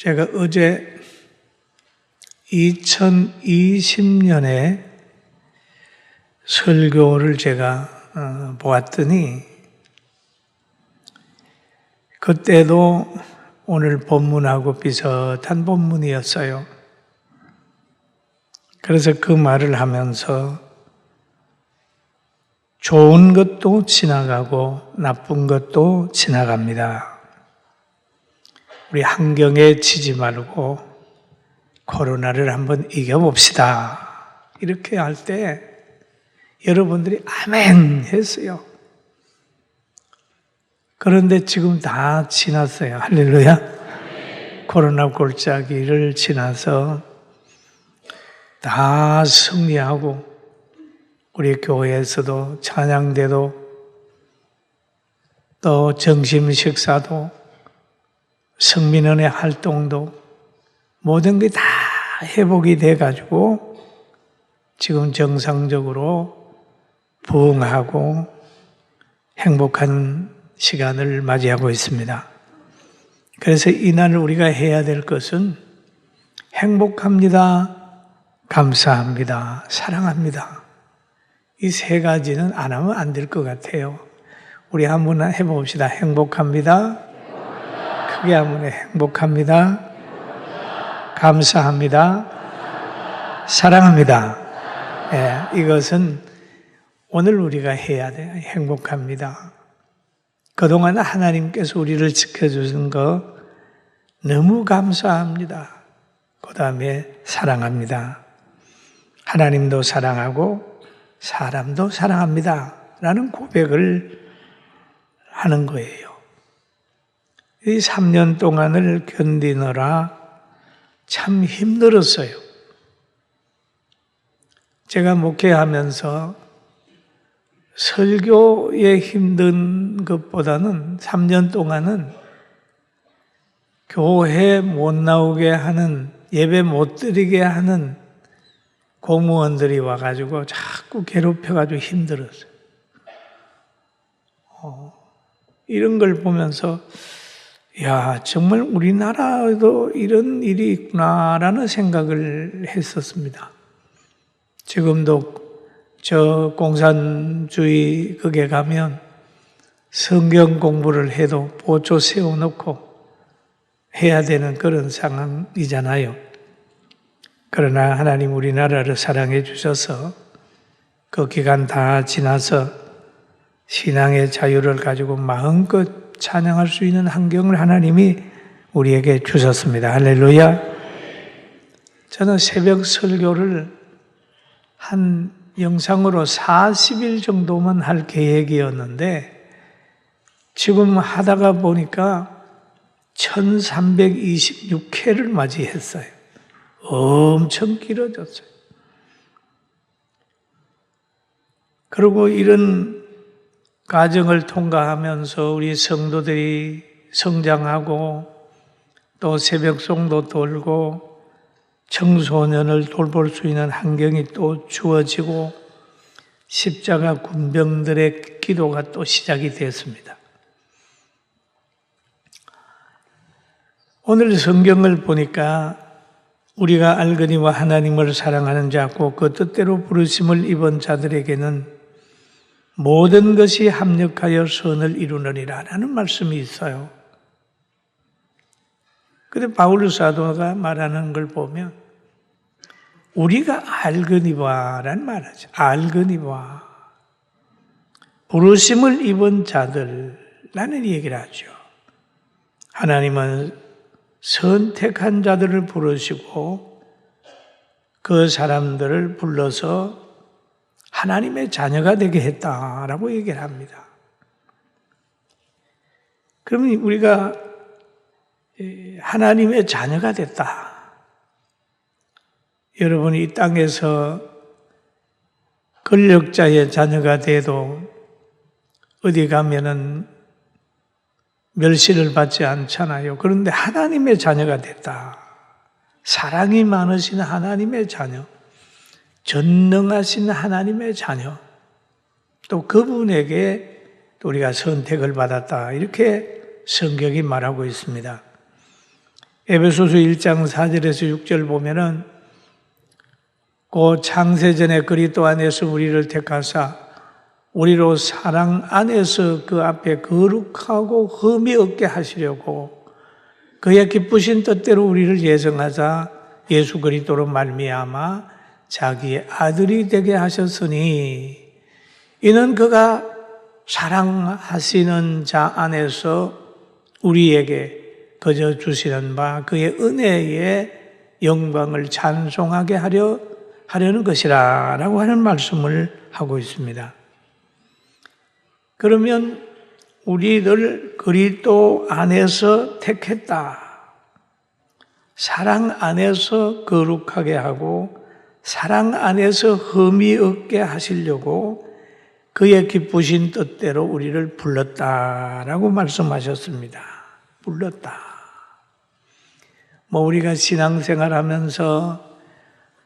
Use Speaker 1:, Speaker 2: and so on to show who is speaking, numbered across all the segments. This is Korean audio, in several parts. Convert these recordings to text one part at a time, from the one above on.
Speaker 1: 제가 어제 2020년에 설교를 제가 보았더니 그때도 오늘 본문하고 비슷한 본문이었어요. 그래서 그 말을 하면서 좋은 것도 지나가고 나쁜 것도 지나갑니다. 우리 환경에 지지 말고 코로나를 한번 이겨봅시다. 이렇게 할 때 여러분들이 아멘 했어요. 그런데 지금 다 지났어요. 할렐루야. 코로나 골짜기를 지나서 다 승리하고 우리 교회에서도 찬양대도 또 점심 식사도 성민원의 활동도 모든 게 다 회복이 돼가지고 지금 정상적으로 부흥하고 행복한 시간을 맞이하고 있습니다. 그래서 이날 우리가 해야 될 것은 행복합니다, 감사합니다, 사랑합니다. 이 세 가지는 안 하면 안 될 것 같아요. 우리 한번 해봅시다. 행복합니다. 크게 한번 행복합니다. 감사합니다. 사랑합니다. 이것은 오늘 우리가 해야 돼요. 행복합니다. 그동안 하나님께서 우리를 지켜주신 거 너무 감사합니다. 그 다음에 사랑합니다. 하나님도 사랑하고 사람도 사랑합니다. 라는 고백을 하는 거예요. 이 3년 동안을 견디느라 참 힘들었어요. 제가 목회하면서 설교에 힘든 것보다는 3년 동안은 교회 못 나오게 하는, 예배 못 드리게 하는 공무원들이 와가지고 자꾸 괴롭혀가지고 힘들었어요. 이런 걸 보면서 야, 정말 우리나라에도 이런 일이 있구나라는 생각을 했었습니다. 지금도 저 공산주의 거기에 가면 성경 공부를 해도 보초 세워놓고 해야 되는 그런 상황이잖아요. 그러나 하나님 우리나라를 사랑해 주셔서 그 기간 다 지나서 신앙의 자유를 가지고 마음껏 찬양할 수 있는 환경을 하나님이 우리에게 주셨습니다. 할렐루야. 저는 새벽 설교를 한 영상으로 40일 정도만 할 계획이었는데 지금 하다가 보니까 1326회를 맞이했어요. 엄청 길어졌어요. 그리고 이런 과정을 통과하면서 우리 성도들이 성장하고 또 새벽송도 돌고 청소년을 돌볼 수 있는 환경이 또 주어지고 십자가 군병들의 기도가 또 시작이 됐습니다. 오늘 성경을 보니까 우리가 알거니와 하나님을 사랑하는 자고 그 뜻대로 부르심을 입은 자들에게는 모든 것이 합력하여 선을 이루느니라 라는 말씀이 있어요. 그런데 바울 사도가 말하는 걸 보면 우리가 알거니와 라는 말을 하죠. 알거니와 부르심을 입은 자들 라는 얘기를 하죠. 하나님은 선택한 자들을 부르시고 그 사람들을 불러서 하나님의 자녀가 되게 했다라고 얘기를 합니다. 그러면 우리가 하나님의 자녀가 됐다. 여러분이 이 땅에서 권력자의 자녀가 돼도 어디 가면은 멸시를 받지 않잖아요. 그런데 하나님의 자녀가 됐다. 사랑이 많으신 하나님의 자녀. 전능하신 하나님의 자녀, 또 그분에게 우리가 선택을 받았다. 이렇게 성경이 말하고 있습니다. 에베소서 1장 4절에서 6절 보면은 그 창세전에 그리스도 안에서 우리를 택하사 우리로 사랑 안에서 그 앞에 거룩하고 흠이 없게 하시려고 그의 기쁘신 뜻대로 우리를 예정하사 예수 그리스도로 말미암아 자기의 아들이 되게 하셨으니 이는 그가 사랑하시는 자 안에서 우리에게 거저 주시는 바 그의 은혜의 영광을 찬송하게 하려는 것이라 라고 하는 말씀을 하고 있습니다. 그러면 우리를 그리스도 안에서 택했다. 사랑 안에서 거룩하게 하고 사랑 안에서 흠이 없게 하시려고 그의 기쁘신 뜻대로 우리를 불렀다라고 말씀하셨습니다. 불렀다. 우리가 신앙생활 하면서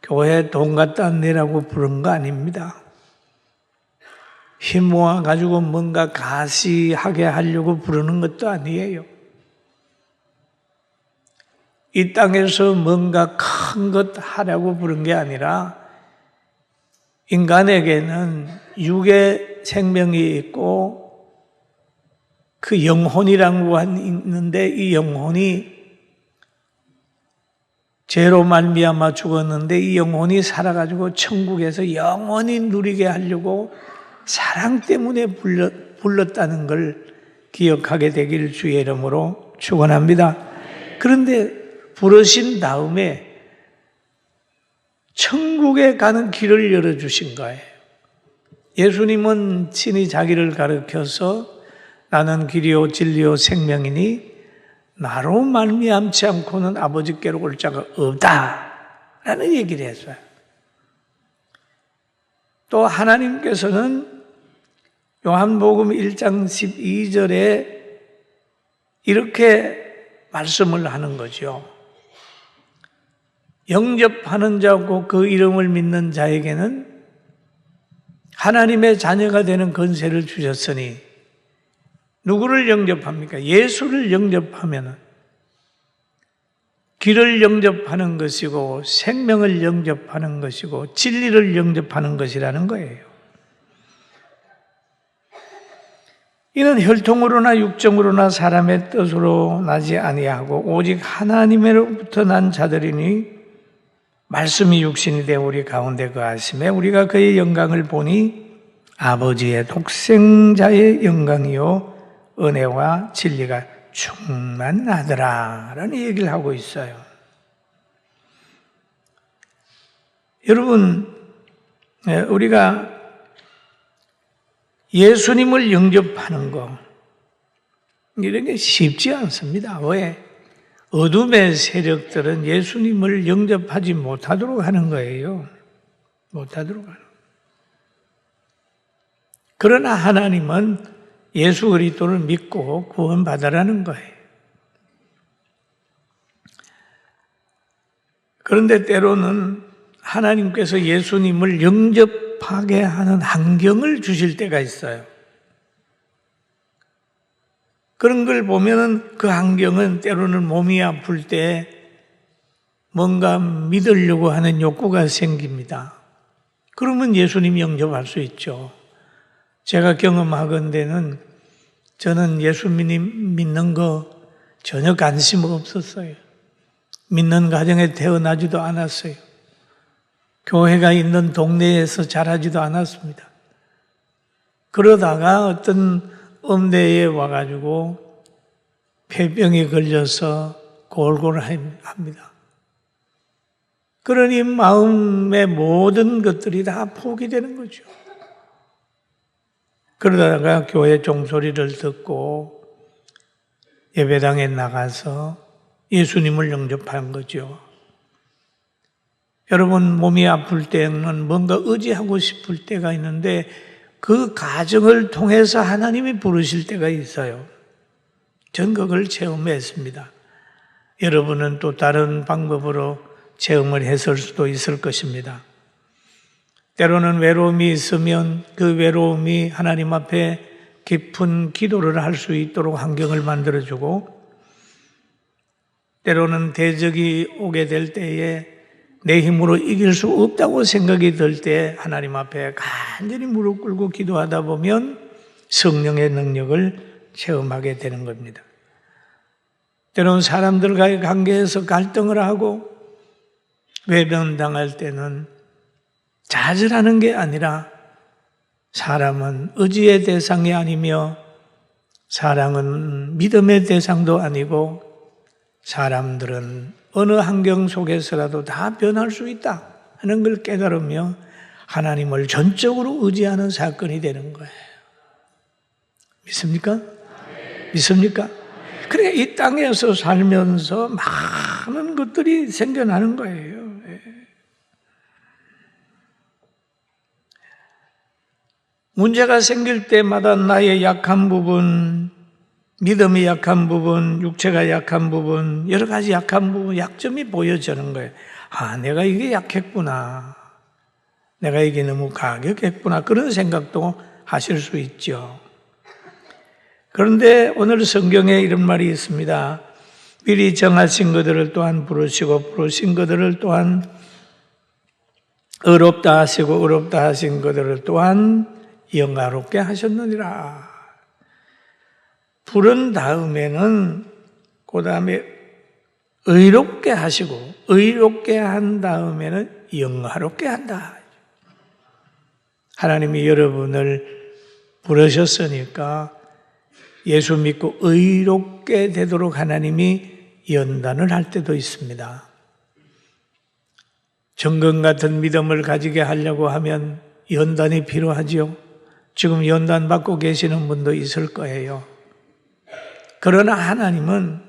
Speaker 1: 교회 돈 갖다 내라고 부른 거 아닙니다. 힘 모아가지고 뭔가 가시하게 하려고 부르는 것도 아니에요. 이 땅에서 뭔가 큰 것 하라고 부른 게 아니라 인간에게는 육의 생명이 있고 그 영혼이라고 있는데 이 영혼이 죄로 말미암아 죽었는데 이 영혼이 살아가지고 천국에서 영원히 누리게 하려고 사랑 때문에 불렀다는 걸 기억하게 되길 주의 이름으로 축원합니다. 그런데 부르신 다음에 천국에 가는 길을 열어주신 거예요. 예수님은 친히 자기를 가르쳐서 나는 길이요 진리요 생명이니 나로 말미암지 않고는 아버지께로 올 자가 없다라는 얘기를 했어요. 또 하나님께서는 요한복음 1장 12절에 이렇게 말씀을 하는 거죠. 영접하는 자고 그 이름을 믿는 자에게는 하나님의 자녀가 되는 권세를 주셨으니 누구를 영접합니까? 예수를 영접하면 길을 영접하는 것이고 생명을 영접하는 것이고 진리를 영접하는 것이라는 거예요. 이는 혈통으로나 육정으로나 사람의 뜻으로 나지 아니하고 오직 하나님으로부터 난 자들이니 말씀이 육신이 되어 우리 가운데 거하심에 우리가 그의 영광을 보니 아버지의 독생자의 영광이요 은혜와 진리가 충만하더라 라는 얘기를 하고 있어요. 여러분, 우리가 예수님을 영접하는 거 이런 게 쉽지 않습니다. 왜? 어둠의 세력들은 예수님을 영접하지 못하도록 하는 거예요. 못하도록 하는. 그러나 하나님은 예수 그리스도를 믿고 구원받으라는 거예요. 그런데 때로는 하나님께서 예수님을 영접하게 하는 환경을 주실 때가 있어요. 그런 걸 보면은 그 환경은 때로는 몸이 아플 때 뭔가 믿으려고 하는 욕구가 생깁니다. 그러면 예수님 영접할 수 있죠. 제가 경험하건대는 저는 예수님 믿는 거 전혀 관심 없었어요. 믿는 가정에 태어나지도 않았어요. 교회가 있는 동네에서 자라지도 않았습니다. 그러다가 어떤 음대에 와가지고 폐병에 걸려서 골골합니다. 그러니 마음의 모든 것들이 다 포기되는 거죠. 그러다가 교회 종소리를 듣고 예배당에 나가서 예수님을 영접한 거죠. 여러분 몸이 아플 때는 뭔가 의지하고 싶을 때가 있는데 그 과정을 통해서 하나님이 부르실 때가 있어요. 전 그걸 체험했습니다. 여러분은 또 다른 방법으로 체험을 했을 수도 있을 것입니다. 때로는 외로움이 있으면 그 외로움이 하나님 앞에 깊은 기도를 할 수 있도록 환경을 만들어주고 때로는 대적이 오게 될 때에 내 힘으로 이길 수 없다고 생각이 들 때 하나님 앞에 간절히 무릎 꿇고 기도하다 보면 성령의 능력을 체험하게 되는 겁니다. 때로는 사람들과의 관계에서 갈등을 하고 외면당할 때는 좌절하는 게 아니라 사람은 의지의 대상이 아니며 사랑은 믿음의 대상도 아니고 사람들은 어느 환경 속에서라도 다 변할 수 있다 하는 걸 깨달으며 하나님을 전적으로 의지하는 사건이 되는 거예요. 믿습니까? 믿습니까? 그러니까 이 땅에서 살면서 많은 것들이 생겨나는 거예요. 문제가 생길 때마다 나의 약한 부분, 믿음이 약한 부분, 육체가 약한 부분, 여러 가지 약한 부분, 약점이 보여지는 거예요. 아, 내가 이게 약했구나. 내가 이게 너무 가격했구나. 그런 생각도 하실 수 있죠. 그런데 오늘 성경에 이런 말이 있습니다. 미리 정하신 것들을 또한 부르시고 부르신 것들을 또한 의롭다 하시고 의롭다 하신 것들을 또한 영화롭게 하셨느니라. 부른 다음에는 그 다음에 의롭게 하시고 의롭게 한 다음에는 영화롭게 한다. 하나님이 여러분을 부르셨으니까 예수 믿고 의롭게 되도록 하나님이 연단을 할 때도 있습니다. 정금 같은 믿음을 가지게 하려고 하면 연단이 필요하지요. 지금 연단 받고 계시는 분도 있을 거예요. 그러나 하나님은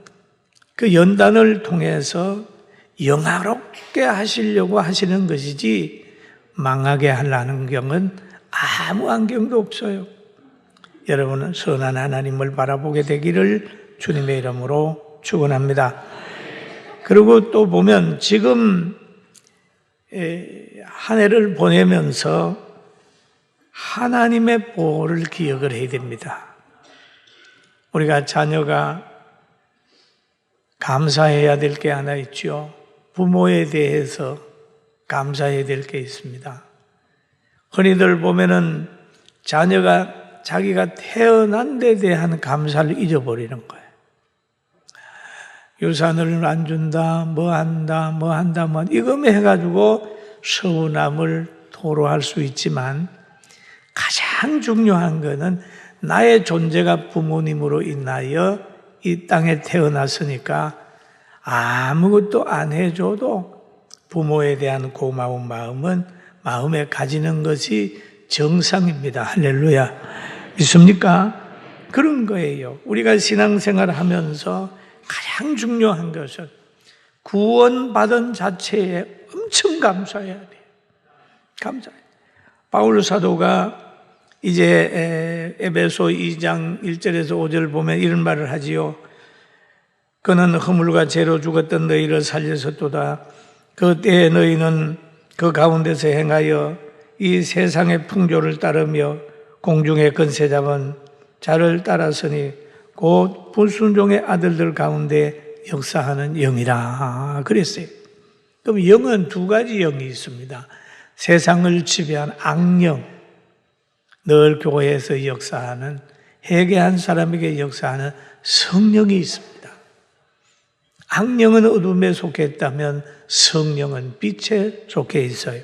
Speaker 1: 그 연단을 통해서 영화롭게 하시려고 하시는 것이지 망하게 하려는 경은 아무 안경도 없어요. 여러분은 선한 하나님을 바라보게 되기를 주님의 이름으로 축원합니다. 그리고 또 보면 지금 한 해를 보내면서 하나님의 보호를 기억을 해야 됩니다. 우리가 자녀가 감사해야 될 게 하나 있죠. 부모에 대해서 감사해야 될 게 있습니다. 흔히들 보면은 자녀가 자기가 태어난 데 대한 감사를 잊어버리는 거예요. 유산을 안 준다, 뭐 한다, 이거만 해가지고 서운함을 토로할 수 있지만 가장 중요한 것은 나의 존재가 부모님으로 인하여 이 땅에 태어났으니까 아무것도 안 해줘도 부모에 대한 고마운 마음은 마음에 가지는 것이 정상입니다. 할렐루야. 믿습니까? 그런 거예요. 우리가 신앙생활을 하면서 가장 중요한 것은 구원받은 자체에 엄청 감사해야 돼요. 감사해요. 바울 사도가 이제 에베소 2장 1절에서 5절 보면 이런 말을 하지요. 그는 허물과 죄로 죽었던 너희를 살렸었도다. 그 때에 너희는 그 가운데서 행하여 이 세상의 풍조를 따르며 공중의 권세 잡은 자를 따랐으니 곧 불순종의 아들들 가운데 역사하는 영이라 그랬어요. 그럼 영은 두 가지 영이 있습니다. 세상을 지배한 악령, 늘 교회에서 역사하는, 회개한 사람에게 역사하는 성령이 있습니다. 악령은 어둠에 속해 있다면 성령은 빛에 속해 있어요.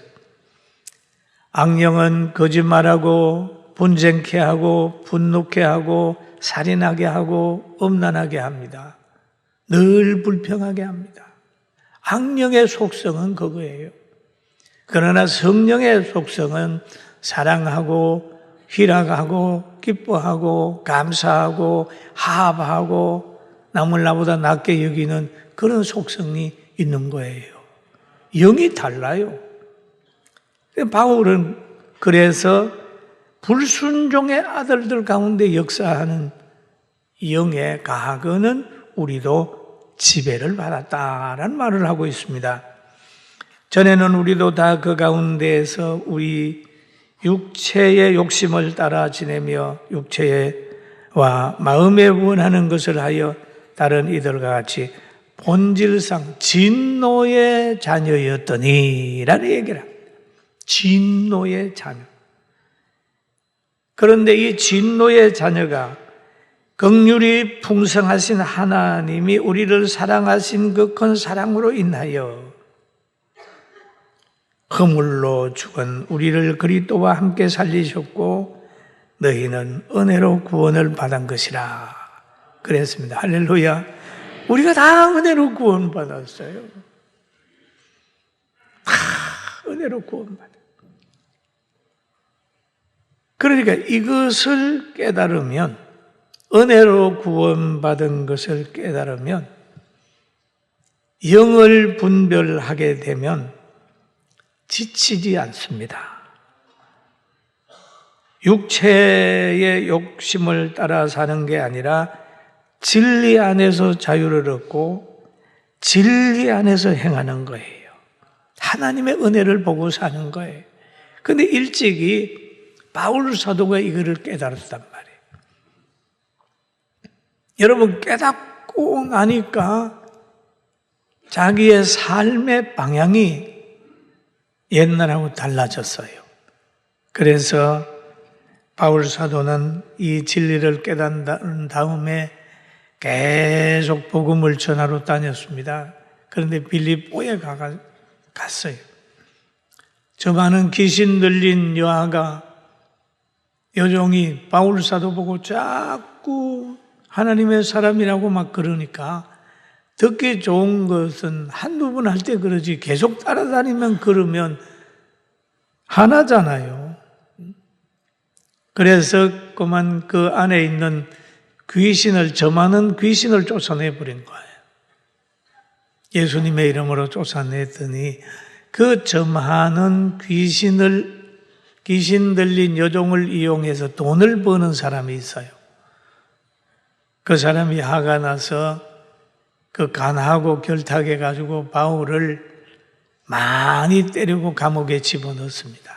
Speaker 1: 악령은 거짓말하고 분쟁케 하고 분노케 하고 살인하게 하고 음란하게 합니다. 늘 불평하게 합니다. 악령의 속성은 그거예요. 그러나 성령의 속성은 사랑하고 희락하고 기뻐하고 감사하고 화합하고 남을 나보다 낫게 여기는 그런 속성이 있는 거예요. 영이 달라요. 바울은 그래서 불순종의 아들들 가운데 역사하는 영의 가거는 우리도 지배를 받았다라는 말을 하고 있습니다. 전에는 우리도 다 그 가운데에서 우리 육체의 욕심을 따라 지내며 육체와 마음에 원하는 것을 하여 다른 이들과 같이 본질상 진노의 자녀였더니 라는 얘기를 합니다. 진노의 자녀. 그런데 이 진노의 자녀가 긍휼이 풍성하신 하나님이 우리를 사랑하신 그 큰 사랑으로 인하여 허물로 죽은 우리를 그리스도와 함께 살리셨고 너희는 은혜로 구원을 받은 것이라 그랬습니다. 할렐루야. 우리가 다 은혜로 구원받았어요. 다 은혜로 구원받았어요. 그러니까 이것을 깨달으면, 은혜로 구원받은 것을 깨달으면, 영을 분별하게 되면 지치지 않습니다. 육체의 욕심을 따라 사는 게 아니라 진리 안에서 자유를 얻고 진리 안에서 행하는 거예요. 하나님의 은혜를 보고 사는 거예요. 그런데 일찍이 바울 사도가 이거를 깨달았단 말이에요. 여러분, 깨닫고 나니까 자기의 삶의 방향이 옛날하고 달라졌어요. 그래서 바울 사도는 이 진리를 깨닫는 다음에 계속 복음을 전하러 다녔습니다. 그런데 빌립보에 갔어요. 저 많은 귀신 들린 여종이 바울 사도 보고 자꾸 하나님의 사람이라고 막 그러니까 듣기 좋은 것은 한두 번 할 때 그러지 계속 따라다니면 그러면 화나잖아요. 그래서 그만 그 안에 있는 저 많은 귀신을 쫓아내버린 거예요. 예수님의 이름으로 쫓아냈더니 그 저 많은 귀신 들린 여종을 이용해서 돈을 버는 사람이 있어요. 그 사람이 화가 나서 그 간하고 결탁해가지고 바울을 많이 때리고 감옥에 집어넣습니다.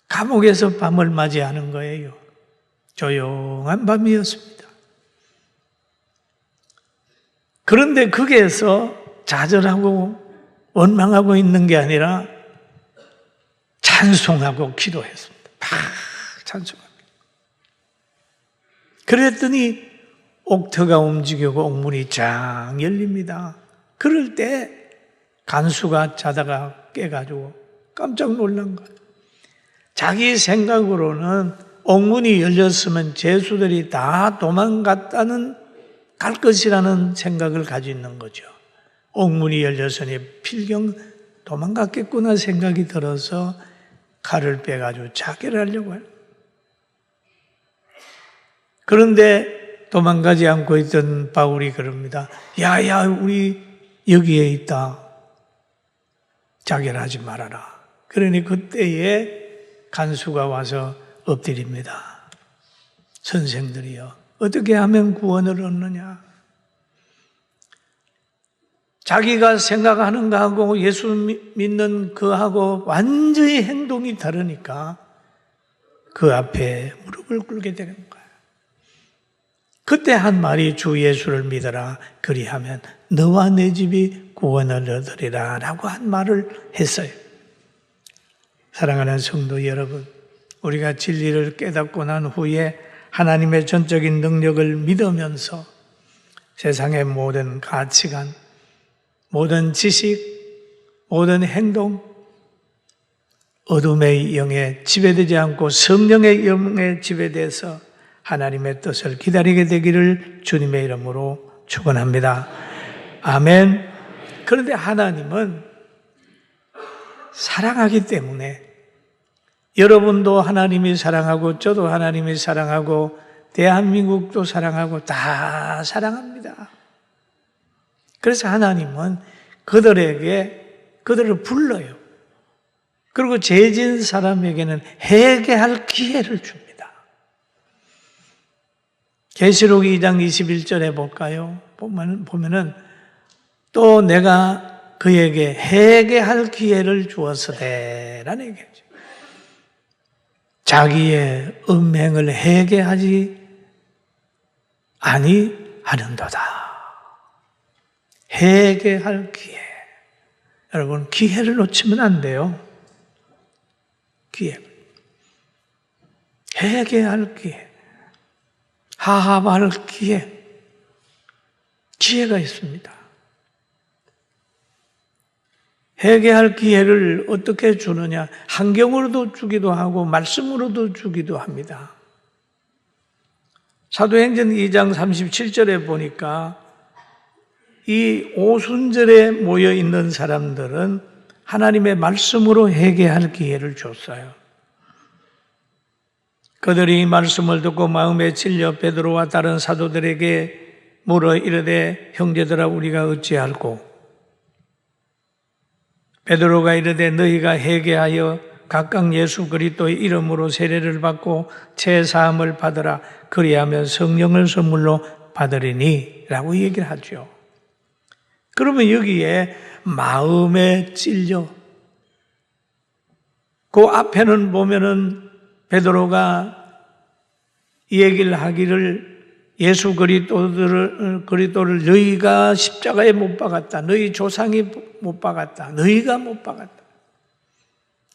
Speaker 1: 감옥에서 밤을 맞이하는 거예요. 조용한 밤이었습니다. 그런데 거기에서 좌절하고 원망하고 있는 게 아니라 찬송하고 기도했습니다. 찬송합니다. 그랬더니 옥터가 움직이고 옥문이 쫙 열립니다. 그럴 때 간수가 자다가 깨가지고 깜짝 놀란 거예요. 자기 생각으로는 옥문이 열렸으면 죄수들이 다 도망갔다는 갈 것이라는 생각을 가지고 있는 거죠. 옥문이 열렸으니 필경 도망갔겠구나 생각이 들어서 칼을 빼가지고 자결을 하려고 해요. 그런데 도망가지 않고 있던 바울이 그럽니다. 야야, 우리 여기에 있다. 자결하지 말아라. 그러니 그때에 간수가 와서 엎드립니다. 선생들이여, 어떻게 하면 구원을 얻느냐? 자기가 생각하는 거하고 예수 믿는 그하고 완전히 행동이 다르니까 그 앞에 무릎을 꿇게 되는 거예요. 그때 한 말이 주 예수를 믿어라. 그리하면 너와 내 집이 구원을 얻으리라 라고 한 말을 했어요. 사랑하는 성도 여러분, 우리가 진리를 깨닫고 난 후에 하나님의 전적인 능력을 믿으면서 세상의 모든 가치관, 모든 지식, 모든 행동, 어둠의 영에 지배되지 않고 성령의 영에 지배돼서 하나님의 뜻을 기다리게 되기를 주님의 이름으로 축원합니다. 아멘. 그런데 하나님은 사랑하기 때문에 여러분도 하나님이 사랑하고 저도 하나님이 사랑하고 대한민국도 사랑하고 다 사랑합니다. 그래서 하나님은 그들을 불러요. 그리고 죄진 사람에게는 회개할 기회를 줍니다. 계시록 2장 21절에 볼까요? 보면은 또 내가 그에게 회개할 기회를 주었으되라는 얘기죠. 자기의 음행을 회개하지 아니하는도다. 회개할 기회. 여러분, 기회를 놓치면 안 돼요. 기회. 회개할 기회. 하합할 기회. 기회가 있습니다. 회개할 기회를 어떻게 주느냐? 환경으로도 주기도 하고 말씀으로도 주기도 합니다. 사도행전 2장 37절에 보니까 이 오순절에 모여 있는 사람들은 하나님의 말씀으로 회개할 기회를 줬어요. 그들이 이 말씀을 듣고 마음에 찔려 베드로와 다른 사도들에게 물어 이르되 형제들아 우리가 어찌할꼬? 베드로가 이르되 너희가 회개하여 각각 예수 그리스도의 이름으로 세례를 받고 죄 사함을 받으라. 그리하면 성령을 선물로 받으리니 라고 얘기를 하죠. 그러면 여기에 마음에 찔려 그 앞에는 보면은 베드로가 이 얘기를 하기를 예수 그리스도를 너희가 십자가에 못 박았다. 너희 조상이 못 박았다. 너희가 못 박았다.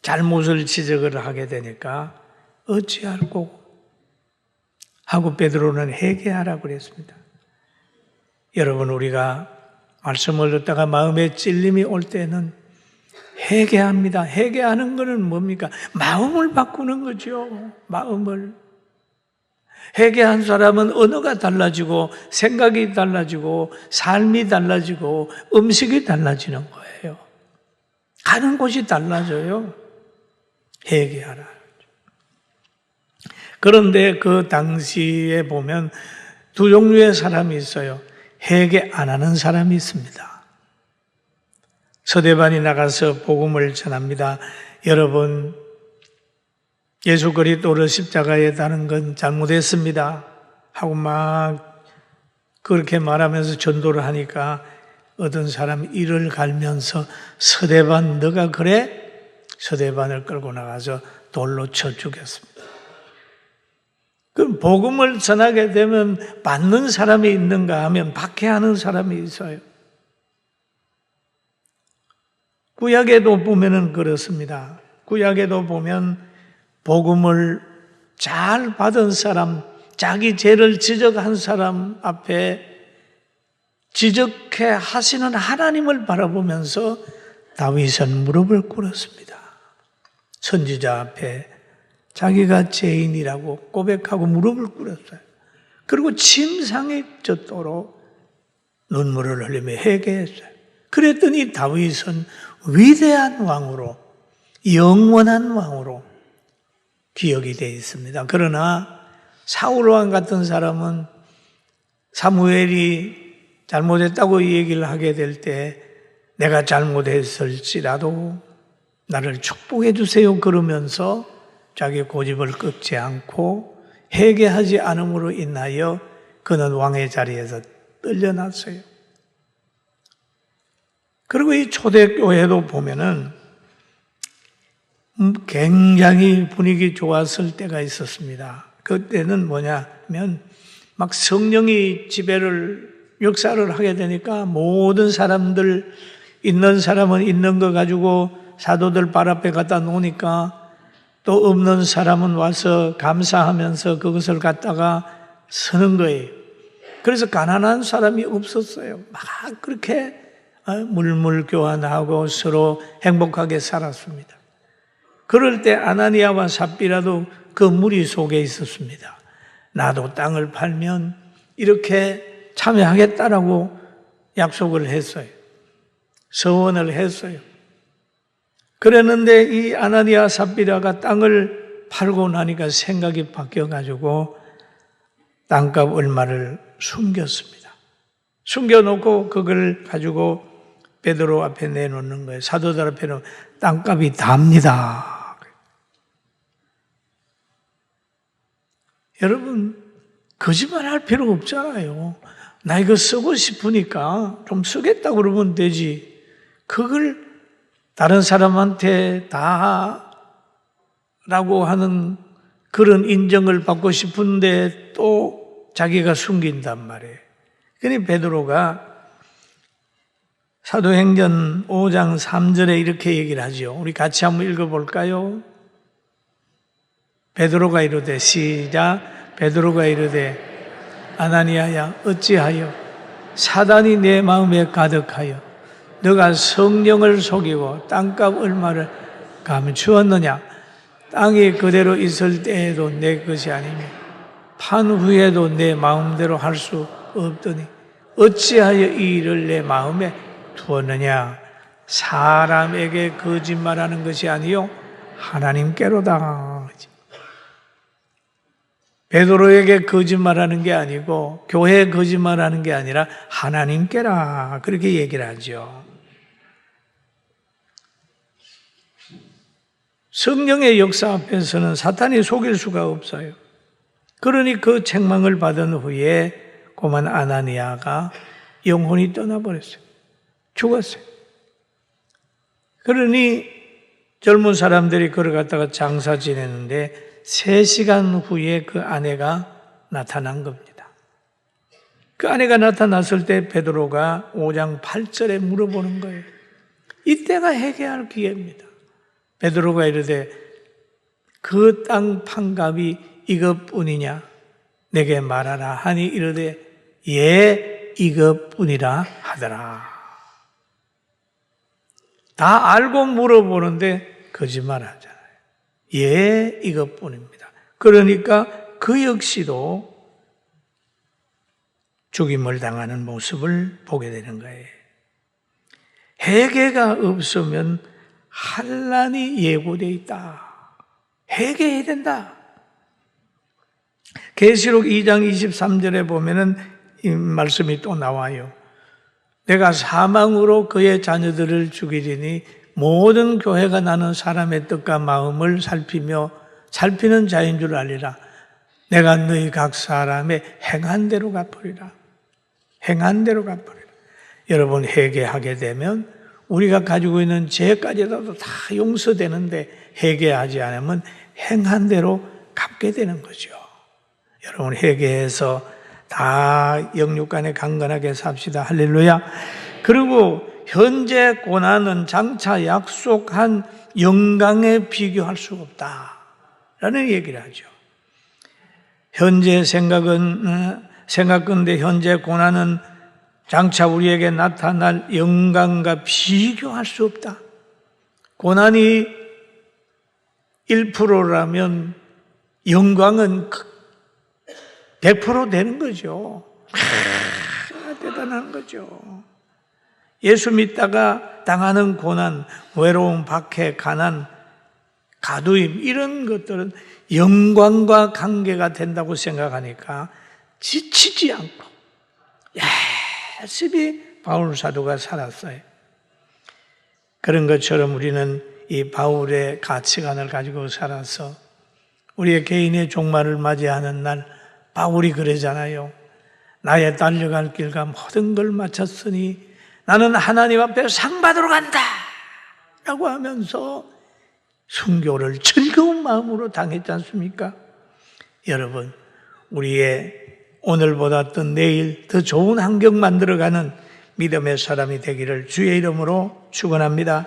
Speaker 1: 잘못을 지적을 하게 되니까 어찌할꼬 하고 베드로는 회개하라고 그랬습니다. 여러분, 우리가 말씀을 듣다가 마음에 찔림이 올 때는 회개합니다. 회개하는 것은 뭡니까? 마음을 바꾸는 거죠. 마음을. 회개한 사람은 언어가 달라지고 생각이 달라지고 삶이 달라지고 음식이 달라지는 거예요. 가는 곳이 달라져요. 회개하라. 그런데 그 당시에 보면 두 종류의 사람이 있어요. 회개 안 하는 사람이 있습니다. 서대반이 나가서 복음을 전합니다. 여러분, 예수 그리스도를 십자가에 다는 건 잘못했습니다 하고 막 그렇게 말하면서 전도를 하니까 어떤 사람이 이를 갈면서 서대반 너가 그래? 서대반을 끌고 나가서 돌로 쳐 죽였습니다. 그럼 복음을 전하게 되면 받는 사람이 있는가 하면 박해하는 사람이 있어요. 구약에도 보면은 그렇습니다. 구약에도 보면 복음을 잘 받은 사람, 자기 죄를 지적한 사람 앞에 지적해 하시는 하나님을 바라보면서 다윗은 무릎을 꿇었습니다. 선지자 앞에 자기가 죄인이라고 고백하고 무릎을 꿇었어요. 그리고 침상에 젖도록 눈물을 흘리며 회개했어요. 그랬더니 다윗은 위대한 왕으로, 영원한 왕으로 기억이 되어 있습니다. 그러나 사울왕 같은 사람은 사무엘이 잘못했다고 얘기를 하게 될 때 내가 잘못했을지라도 나를 축복해 주세요 그러면서 자기 고집을 꺾지 않고 회개하지 않음으로 인하여 그는 왕의 자리에서 떨려났어요. 그리고 이 초대교회도 보면은 굉장히 분위기 좋았을 때가 있었습니다. 그때는 뭐냐면 막 성령이 지배를 역사를 하게 되니까 모든 사람들 있는 사람은 있는 거 가지고 사도들 발 앞에 갖다 놓으니까 또 없는 사람은 와서 감사하면서 그것을 갖다가 쓰는 거예요. 그래서 가난한 사람이 없었어요. 막 그렇게 물물 교환하고 서로 행복하게 살았습니다. 그럴 때 아나니아와 삽비라도 그 무리 속에 있었습니다. 나도 땅을 팔면 이렇게 참여하겠다라고 약속을 했어요. 서원을 했어요. 그랬는데 이 아나니아 삽비라가 땅을 팔고 나니까 생각이 바뀌어가지고 땅값 얼마를 숨겼습니다. 숨겨놓고 그걸 가지고 베드로 앞에 내놓는 거예요. 사도들 앞에 놓으면 땅값이 답니다. 여러분, 거짓말할 필요 없잖아요. 나 이거 쓰고 싶으니까 좀 쓰겠다 그러면 되지. 그걸 다른 사람한테 다 라고 하는 그런 인정을 받고 싶은데 또 자기가 숨긴단 말이에요. 그러니 베드로가 사도행전 5장 3절에 이렇게 얘기를 하죠. 우리 같이 한번 읽어볼까요? 베드로가 이르되, 시작. 베드로가 이르되, 아나니아야 어찌하여 사단이 내 마음에 가득하여 너가 성령을 속이고 땅값 얼마를 감추었느냐? 땅이 그대로 있을 때에도 내 것이 아니며 판 후에도 내 마음대로 할 수 없더니 어찌하여 이 일을 내 마음에 두었느냐? 사람에게 거짓말하는 것이 아니요 하나님께로다. 베드로에게 거짓말하는 게 아니고 교회에 거짓말하는 게 아니라 하나님께라, 그렇게 얘기를 하죠. 성령의 역사 앞에서는 사탄이 속일 수가 없어요. 그러니 그 책망을 받은 후에 고만 아나니아가 영혼이 떠나버렸어요. 죽었어요. 그러니 젊은 사람들이 걸어갔다가 장사 지내는데 3시간 후에 그 아내가 나타난 겁니다. 그 아내가 나타났을 때 베드로가 5장 8절에 물어보는 거예요. 이때가 회개할 기회입니다. 베드로가 이르되, 그 땅 판값이 이것뿐이냐? 내게 말하라 하니 이르되, 예, 이것뿐이라 하더라. 다 알고 물어보는데 거짓말하잖아요. 예, 이것뿐입니다. 그러니까 그 역시도 죽임을 당하는 모습을 보게 되는 거예요. 회개가 없으면 환난이 예고되어 있다. 회개해야 된다. 계시록 2장 23절에 보면은 이 말씀이 또 나와요. 내가 사망으로 그의 자녀들을 죽이리니 모든 교회가 나는 사람의 뜻과 마음을 살피는 자인 줄 알리라. 내가 너희 각 사람의 행한 대로 갚으리라. 행한 대로 갚으리라. 여러분, 회개하게 되면 우리가 가지고 있는 죄까지라도 다 용서되는데 회개하지 않으면 행한 대로 갚게 되는 거죠. 여러분, 회개해서 다 영육간에 강건하게 삽시다. 할렐루야. 그리고 현재 고난은 장차 약속한 영광에 비교할 수가 없다라는 얘기를 하죠. 현재 생각건대 현재 고난은 장차 우리에게 나타날 영광과 비교할 수 없다. 고난이 1%라면 영광은 100% 되는 거죠. 대단한 거죠. 예수 믿다가 당하는 고난, 외로움, 박해, 가난, 가두임, 이런 것들은 영광과 관계가 된다고 생각하니까 지치지 않고 열심히 바울 사도가 살았어요. 그런 것처럼 우리는 이 바울의 가치관을 가지고 살아서 우리의 개인의 종말을 맞이하는 날 바울이 그러잖아요. 나의 달려갈 길과 모든 걸 마쳤으니 나는 하나님 앞에 상 받으러 간다 라고 하면서 순교를 즐거운 마음으로 당했지 않습니까? 여러분, 우리의 오늘보다 또 내일 더 좋은 환경 만들어가는 믿음의 사람이 되기를 주의 이름으로 축원합니다.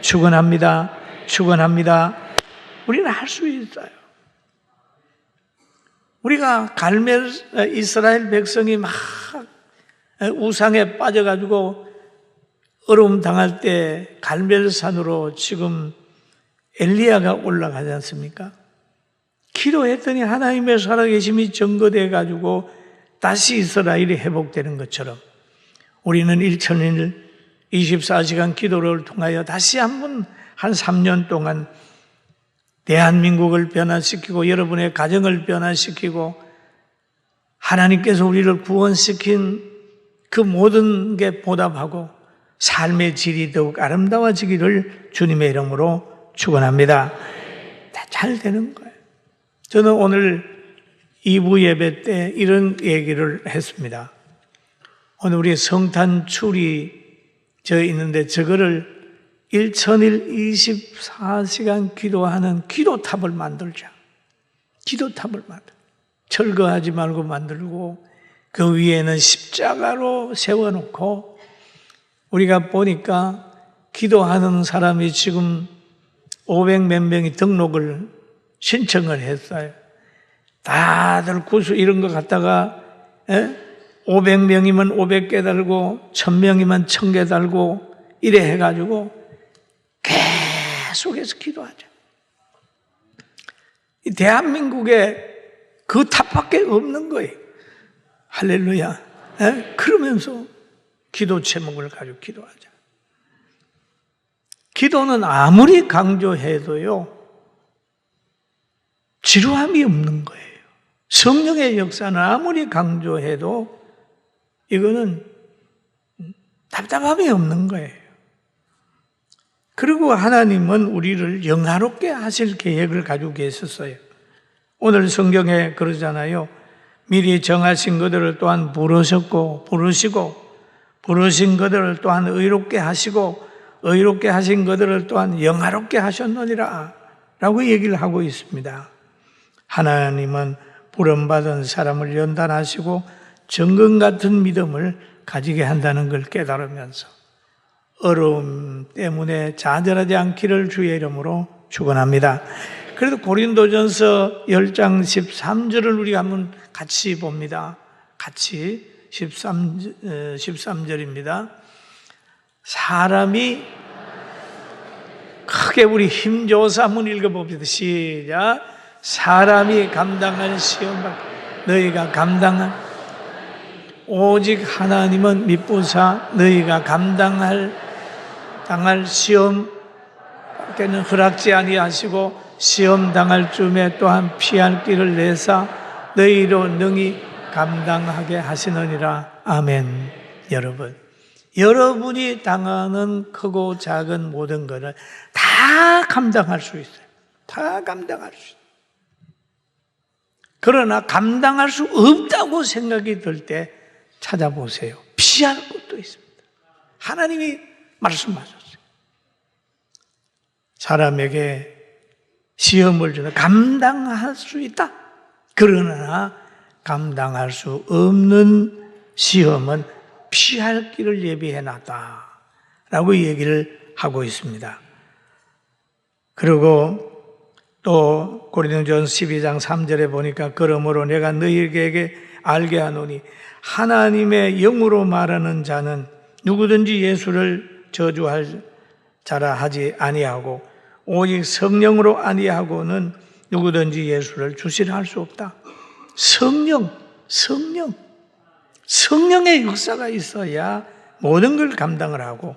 Speaker 1: 축원합니다. 축원합니다. 우리는 할 수 있어요. 우리가 이스라엘 백성이 막 우상에 빠져가지고 어려움 당할 때 갈멜산으로 지금 엘리야가 올라가지 않습니까? 기도했더니 하나님의 살아계심이 증거되어 가지고 다시 이스라엘이 회복되는 것처럼 우리는 1000일 24시간 기도를 통하여 다시 한번 한 3년 동안 대한민국을 변화시키고 여러분의 가정을 변화시키고 하나님께서 우리를 구원시킨 그 모든 게 보답하고 삶의 질이 더욱 아름다워지기를 주님의 이름으로 축원합니다. 다 잘 되는 거예요. 저는 오늘 2부 예배 때 이런 얘기를 했습니다. 오늘 우리 성탄출이 있는데 저거를 1000일 24시간 기도하는 기도탑을 만들자. 기도탑을 만들자. 철거하지 말고 만들고 그 위에는 십자가로 세워놓고 우리가 보니까 기도하는 사람이 지금 500몇 명이 등록을 신청을 했어요. 다들 구수 이런 거 갖다가 500명이면 500개 달고 1000명이면 1000개 달고 이래 해가지고 계속해서 기도하죠. 이 대한민국에 그 탑밖에 없는 거예요. 할렐루야. 그러면서 기도 제목을 가지고 기도하자. 기도는 아무리 강조해도요, 지루함이 없는 거예요. 성령의 역사는 아무리 강조해도 이거는 답답함이 없는 거예요. 그리고 하나님은 우리를 영화롭게 하실 계획을 가지고 계셨어요. 오늘 성경에 그러잖아요. 미리 정하신 것들을 또한 부르시고 부르신 것들을 또한 의롭게 하시고 의롭게 하신 것들을 또한 영화롭게 하셨느니라 라고 얘기를 하고 있습니다. 하나님은 부름받은 사람을 연단하시고 정금 같은 믿음을 가지게 한다는 걸 깨달으면서 어려움 때문에 좌절하지 않기를 주의 이름으로 축원합니다. 그래도 고린도전서 10장 13절을 우리가 한번 같이 봅니다. 같이 13절입니다. 사람이 크게 우리 힘줘서 한번 읽어봅시다. 시작. 사람이 감당할 시험 너희가 감당할 오직 하나님은 미쁘사 너희가 당할 시험 밖에는 허락지 아니하시고 시험 당할 쯤에 또한 피할 길을 내사 너희로 능히 감당하게 하시느니라. 아멘. 여러분이 당하는 크고 작은 모든 것을 다 감당할 수 있어요. 다 감당할 수 있어요. 그러나 감당할 수 없다고 생각이 들 때 찾아보세요. 피할 것도 있습니다. 하나님이 말씀하셨어요. 사람에게 시험을 주는 감당할 수 있다. 그러나 감당할 수 없는 시험은 피할 길을 예비해놨다 라고 얘기를 하고 있습니다. 그리고 또 고린도전서 12장 3절에 보니까 그러므로 내가 너희에게 알게 하노니 하나님의 영으로 말하는 자는 누구든지 예수를 저주할 자라 하지 아니하고 오직 성령으로 아니하고는 누구든지 예수를 주시라 할 수 없다. 성령의 역사가 있어야 모든 걸 감당을 하고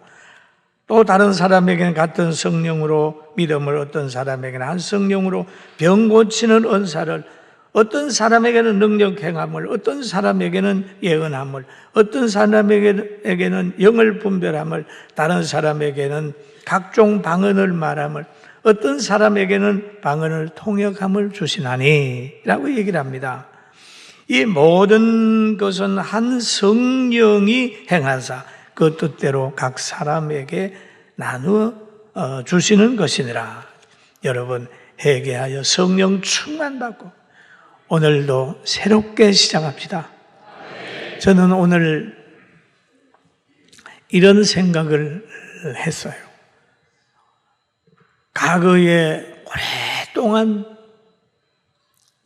Speaker 1: 또 다른 사람에게는 같은 성령으로 믿음을, 어떤 사람에게는 한 성령으로 병 고치는 은사를, 어떤 사람에게는 능력 행함을, 어떤 사람에게는 예언함을, 어떤 사람에게는 영을 분별함을, 다른 사람에게는 각종 방언을 말함을, 어떤 사람에게는 방언을 통역함을 주시나니 라고 얘기를 합니다. 이 모든 것은 한 성령이 행하사 그 뜻대로 각 사람에게 나누어 주시는 것이니라. 여러분, 회개하여 성령 충만받고 오늘도 새롭게 시작합시다. 저는 오늘 이런 생각을 했어요. 과거에 오랫동안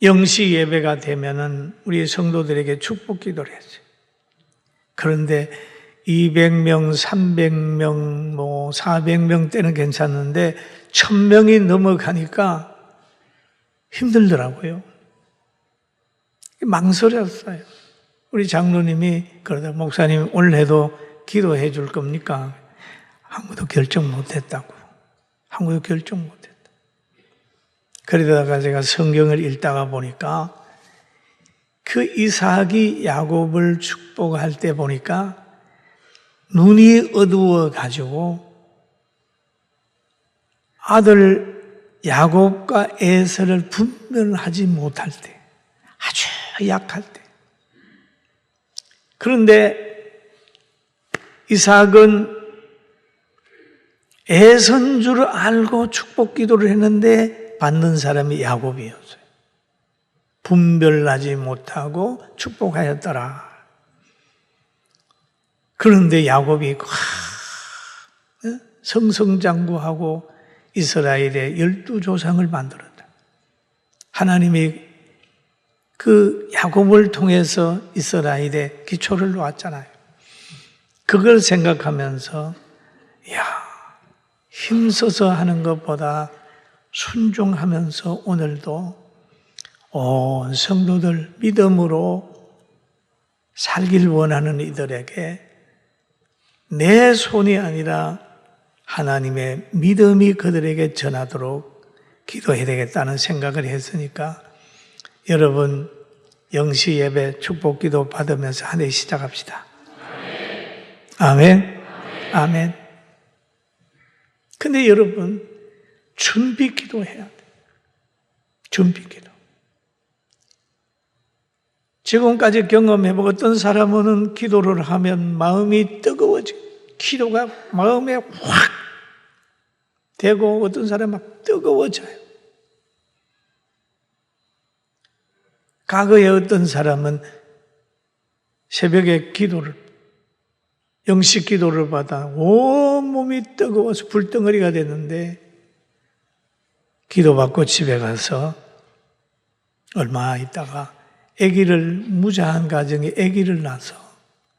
Speaker 1: 영시 예배가 되면은 우리 성도들에게 축복 기도를 했어요. 그런데 200명, 300명, 400명 때는 괜찮은데 1000명이 넘어가니까 힘들더라고요. 망설였어요. 우리 장로님이 그러다 목사님 오늘 해도 기도해 줄 겁니까? 아무도 결정 못했다고. 아무도 결정 못했다. 그러다가 제가 성경을 읽다가 보니까 그 이삭이 야곱을 축복할 때 보니까 눈이 어두워 가지고 아들 야곱과 에서를 분별하지 못할 때, 아주 약할 때. 그런데 이삭은 에서인 줄 알고 축복 기도를 했는데 받는 사람이 야곱이었어요. 분별하지 못하고 축복하였더라. 그런데 야곱이 승승장구하고 이스라엘의 12조상을 만들었다. 하나님이 그 야곱을 통해서 이스라엘의 기초를 놓았잖아요. 그걸 생각하면서 힘써서 하는 것보다 순종하면서 오늘도 온 성도들 믿음으로 살길 원하는 이들에게 내 손이 아니라 하나님의 믿음이 그들에게 전하도록 기도해야 되겠다는 생각을 했으니까 여러분 영시 예배 축복 기도 받으면서 한 해 시작합시다. 아멘. 아멘. 근데 여러분 준비 기도해야 돼. 준비 기도. 지금까지 경험해보고 어떤 사람은 기도를 하면 마음이 뜨거워져. 기도가 마음에 확 되고 어떤 사람은 막 뜨거워져요. 과거에 어떤 사람은 새벽에 기도를 영식 기도를 받아 온몸이 뜨거워서 불덩어리가 됐는데 기도받고 집에 가서 얼마 있다가 무자한 가정에 아기를 낳아서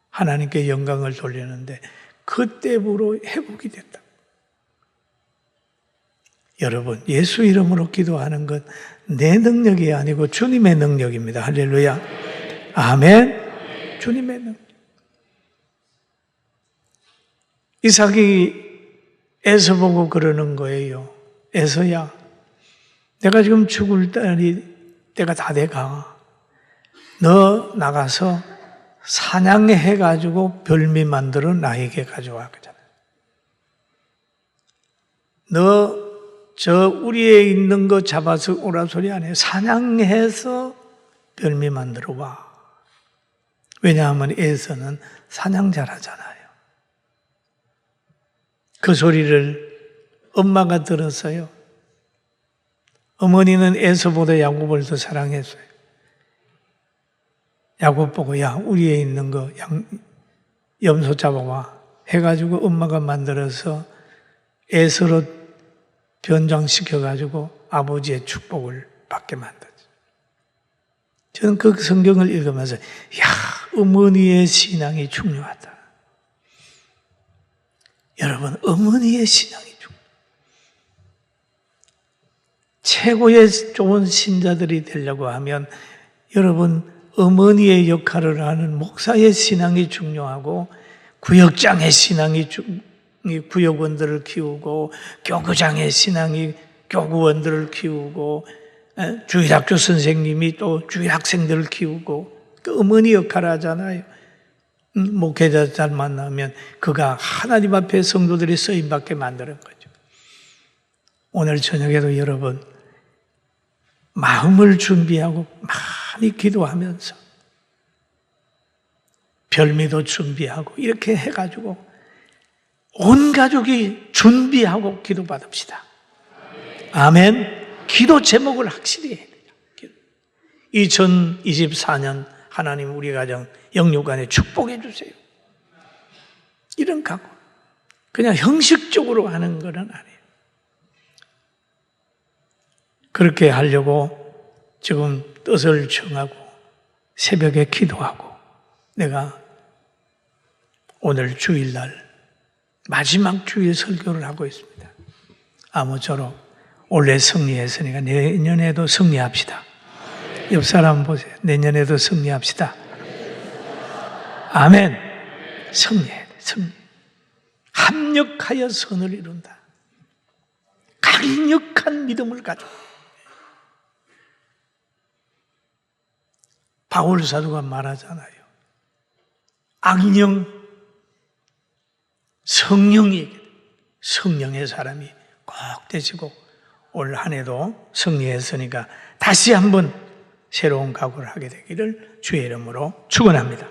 Speaker 1: 하나님께 영광을 돌리는데 그때부로 회복이 됐다. 여러분 예수 이름으로 기도하는 것 내 능력이 아니고 주님의 능력입니다. 할렐루야. 아멘. 주님의 능력. 이삭이 에서 보고 그러는 거예요. 에서야, 내가 지금 죽을 때가 다 돼가. 너 나가서 사냥해가지고 별미 만들어 나에게 가져와. 그잖아요. 너 저 우리에 있는 거 잡아서 오라 소리 안 해. 사냥해서 별미 만들어 와. 왜냐하면 에서는 사냥 잘하잖아요. 그 소리를 엄마가 들었어요. 어머니는 에서보다 야곱을 더 사랑했어요. 야곱 보고 야 우리에 있는 거 염소 잡아와 해가지고 엄마가 만들어서 에서로 변장시켜가지고 아버지의 축복을 받게 만들었어요. 저는 그 성경을 읽으면서 어머니의 신앙이 중요하다. 여러분 어머니의 신앙이 중요해요. 최고의 좋은 신자들이 되려고 하면 여러분 어머니의 역할을 하는 목사의 신앙이 중요하고 구역장의 신앙이 구역원들을 키우고 교구장의 신앙이 교구원들을 키우고 주일학교 선생님이 또 주일학생들을 키우고 그 어머니 역할을 하잖아요. 목회자 잘 만나면 그가 하나님 앞에 성도들이 쓰임받게 만드는 거죠. 오늘 저녁에도 여러분 마음을 준비하고 많이 기도하면서 별미도 준비하고 이렇게 해가지고 온 가족이 준비하고 기도받읍시다. 아멘. 기도 제목을 확실히 해야 돼요. 2024년 하나님 우리 가정 영육간에 축복해 주세요. 이런 각오. 그냥 형식적으로 하는 건 아니에요. 그렇게 하려고 지금 뜻을 정하고 새벽에 기도하고 내가 오늘 주일날 마지막 주일 설교를 하고 있습니다. 아무쪼록 올해 승리했으니까 내년에도 승리합시다. 옆 사람 보세요. 내년에도 승리합시다. 아멘. 승리해야 돼. 승리. 합력하여 선을 이룬다. 강력한 믿음을 가지고. 바울 사도가 말하잖아요. 악령, 성령의 사람이 꼭 되시고 올 한 해도 승리했으니까 다시 한번 새로운 각오를 하게 되기를 주의 이름으로 축원합니다.